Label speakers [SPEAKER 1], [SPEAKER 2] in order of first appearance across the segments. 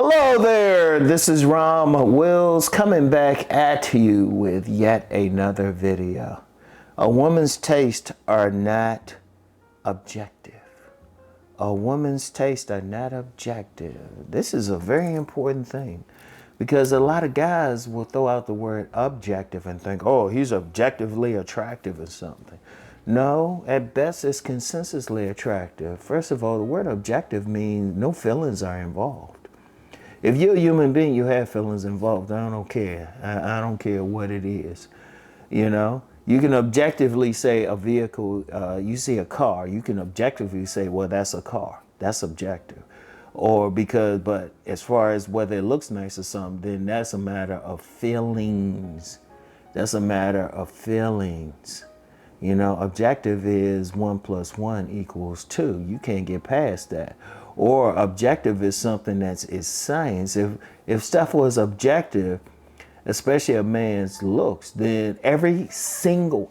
[SPEAKER 1] Hello there, this is Rom Wills coming back at you with yet another video. A woman's tastes are not objective. A woman's tastes are not objective. This is a very important thing because a lot of guys will throw out the word objective and think, oh, he's objectively attractive or something. No, at best it's consensusly attractive. First of all, the word objective means no feelings are involved. If you're a human being, you have feelings involved. I don't care. I don't care what it is. You know, you can objectively say a vehicle, you see a car, you can objectively say, well, that's a car. That's objective. But as far as whether it looks nice or something, then that's a matter of feelings. That's a matter of feelings. You know, objective is 1 + 1 = 2. You can't get past that. Or objective is something is science. If stuff was objective, especially a man's looks, then every single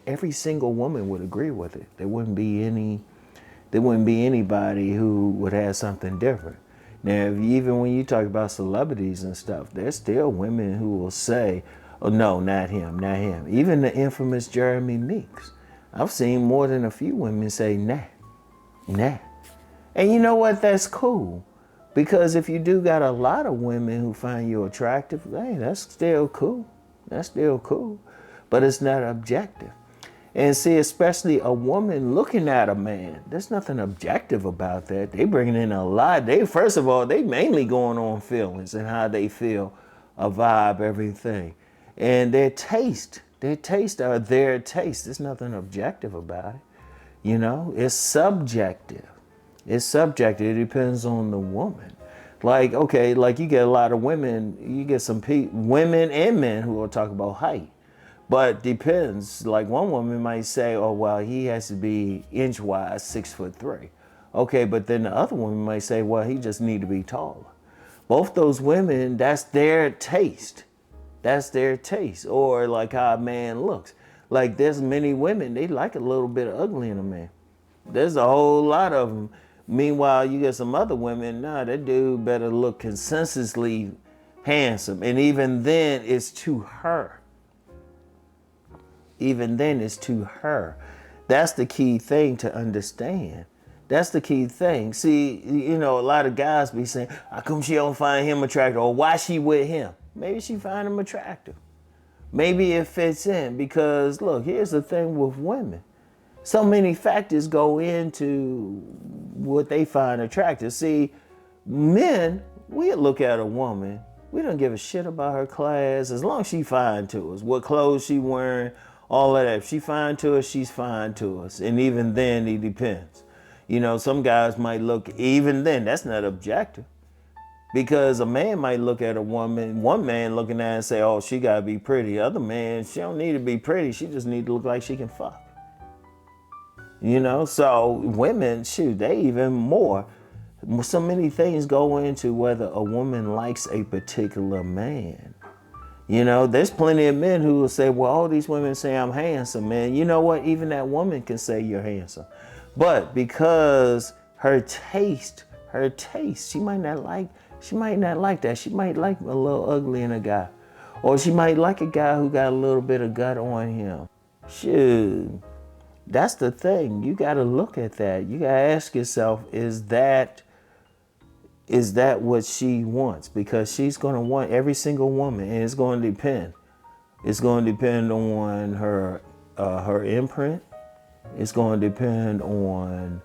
[SPEAKER 1] woman would agree with it. There wouldn't be anybody who would have something different. Now, even when you talk about celebrities and stuff, there's still women who will say, oh no, not him, not him. Even the infamous Jeremy Meeks. I've seen more than a few women say, nah. And you know what? That's cool. Because if you do got a lot of women who find you attractive, hey, that's still cool. That's still cool. But it's not objective. And see, especially a woman looking at a man, there's nothing objective about that. They bringing in a lot. First of all, they mainly going on feelings and how they feel, a vibe, everything. And their taste are their taste. There's nothing objective about it. You know, it's subjective. It's subjective. It depends on the woman. Like, okay, like you get a lot of women, you get some women and men who will talk about height. But depends. Like one woman might say, oh, well, he has to be inch-wise 6'3". Okay, but then the other woman might say, well, he just need to be taller. Both those women, that's their taste. That's their taste. Or like how a man looks. Like there's many women, they like a little bit of ugly in a man. There's a whole lot of them. Meanwhile, you get some other women, nah, that dude better look consensusly handsome. And even then, it's to her. Even then, it's to her. That's the key thing to understand. That's the key thing. See, you know, a lot of guys be saying, how come she don't find him attractive? Or why she with him? Maybe she find him attractive. Maybe it fits in. Because, look, here's the thing with women. So many factors go into what they find attractive. See, men, we look at a woman, we don't give a shit about her class as long as she fine to us. What clothes she wearing, all of that. If she fine to us, she's fine to us. And even then, it depends. You know, some guys might look, even then, that's not objective. Because a man might look at a woman, one man looking at her and say, oh, she gotta be pretty. Other man, she don't need to be pretty. She just need to look like she can fuck. You know, so women, shoot, they even more. So many things go into whether a woman likes a particular man. You know, there's plenty of men who will say, well, all these women say I'm handsome, man. You know what? Even that woman can say you're handsome. But because her taste, she might not like that. She might like a little ugly in a guy. Or she might like a guy who got a little bit of gut on him. Shoot. That's the thing. You got to look at that. You got to ask yourself, is that what she wants? Because she's going to want every single woman, and it's going to depend. It's going to depend on her imprint. It's going to depend on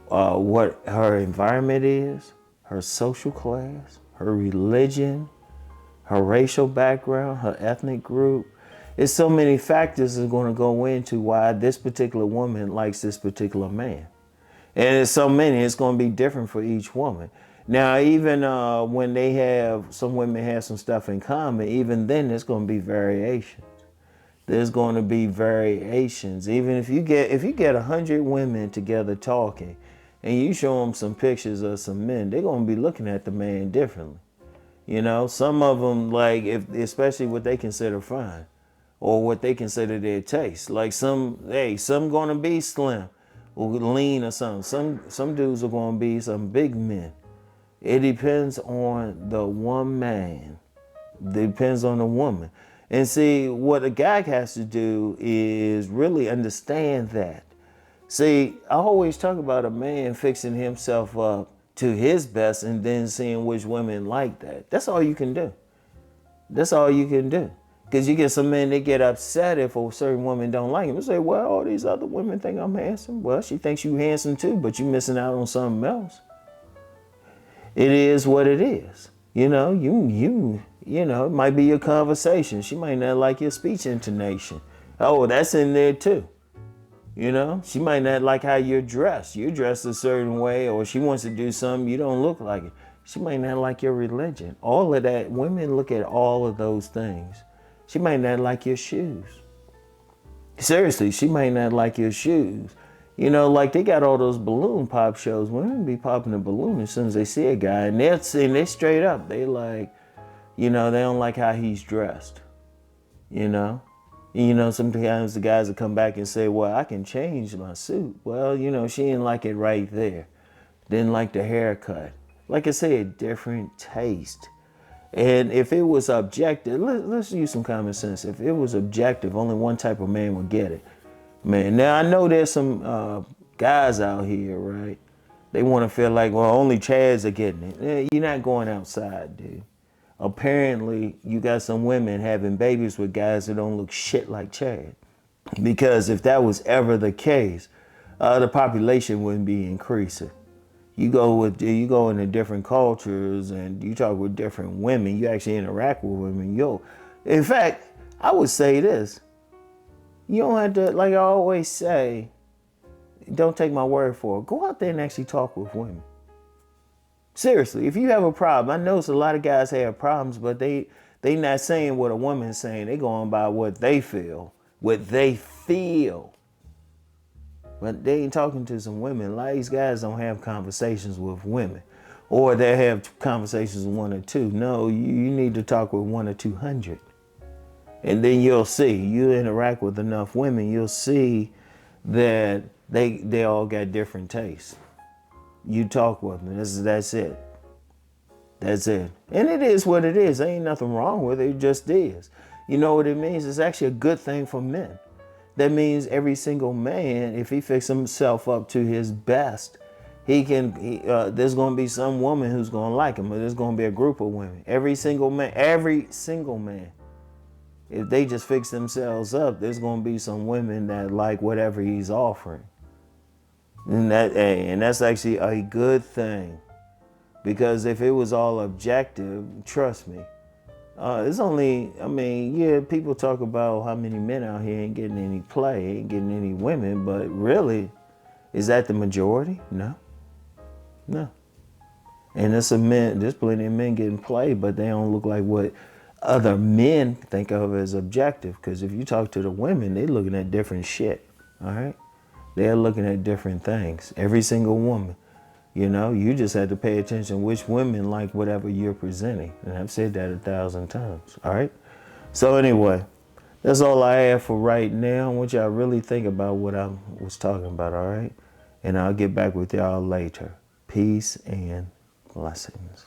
[SPEAKER 1] what her environment is, her social class, her religion, her racial background, her ethnic group. It's so many factors that are going to go into why this particular woman likes this particular man. And it's so many, it's going to be different for each woman. Now, even when some women have some stuff in common, even then there's going to be variations. There's going to be variations. Even if you get 100 women together talking and you show them some pictures of some men, they're going to be looking at the man differently. You know, some of them, like, especially what they consider fine. Or what they consider their taste. Like some gonna be slim or lean or something. Some dudes are gonna be some big men. It depends on the woman. Depends on the woman. And see, what a guy has to do is really understand that. See, I always talk about a man fixing himself up to his best and then seeing which women like that. That's all you can do. That's all you can do. Because you get some men that get upset if a certain woman don't like him. They say, well, all these other women think I'm handsome. Well, she thinks you handsome too, but you missing out on something else. It is what it is. You know, it might be your conversation. She might not like your speech intonation. Oh, that's in there too. You know, she might not like how you're dressed. You're dressed a certain way, or she wants to do something, you don't look like it. She might not like your religion. All of that, women look at all of those things. She might not like your shoes. Seriously, she might not like your shoes. You know, like they got all those balloon pop shows. Women be popping a balloon as soon as they see a guy, and they straight up. They like, you know, they don't like how he's dressed. You know, sometimes the guys will come back and say, well, I can change my suit. Well, you know, she didn't like it right there. Didn't like the haircut. Like I said, different taste. And if it was objective, let's use some common sense. If it was objective, only one type of man would get it. Man, now I know there's some guys out here, right? They want to feel like, well, only Chads are getting it. You're not going outside, dude. Apparently, you got some women having babies with guys that don't look shit like Chad. Because if that was ever the case, the population wouldn't be increasing. You go into different cultures and you talk with different women. You actually interact with women. In fact, I would say this. You don't have to, like I always say, don't take my word for it. Go out there and actually talk with women. Seriously, if you have a problem, I know a lot of guys have problems, but they not saying what a woman's saying. They going by what they feel. What they feel. But they ain't talking to some women. A lot of these guys don't have conversations with women. Or they have conversations with one or two. No, you need to talk with 100 or 200. And then you'll see, you interact with enough women, you'll see that they all got different tastes. You talk with them, that's it. That's it. And it is what it is. There ain't nothing wrong with it, it just is. You know what it means? It's actually a good thing for men. That means every single man, if he fixes himself up to his best, there's going to be some woman who's going to like him, or there's going to be a group of women. Every single man. If they just fix themselves up, there's going to be some women that like whatever he's offering. And that's actually a good thing. Because if it was all objective, trust me, people talk about how many men out here ain't getting any play, ain't getting any women, but really, is that the majority? No. And there's plenty of men getting play, but they don't look like what other men think of as objective. Because if you talk to the women, they're looking at different shit, all right? They're looking at different things, every single woman. You know, you just have to pay attention which women like whatever you're presenting. And I've said that 1,000 times, all right? So anyway, that's all I have for right now. I want y'all to really think about what I was talking about, all right? And I'll get back with y'all later. Peace and blessings.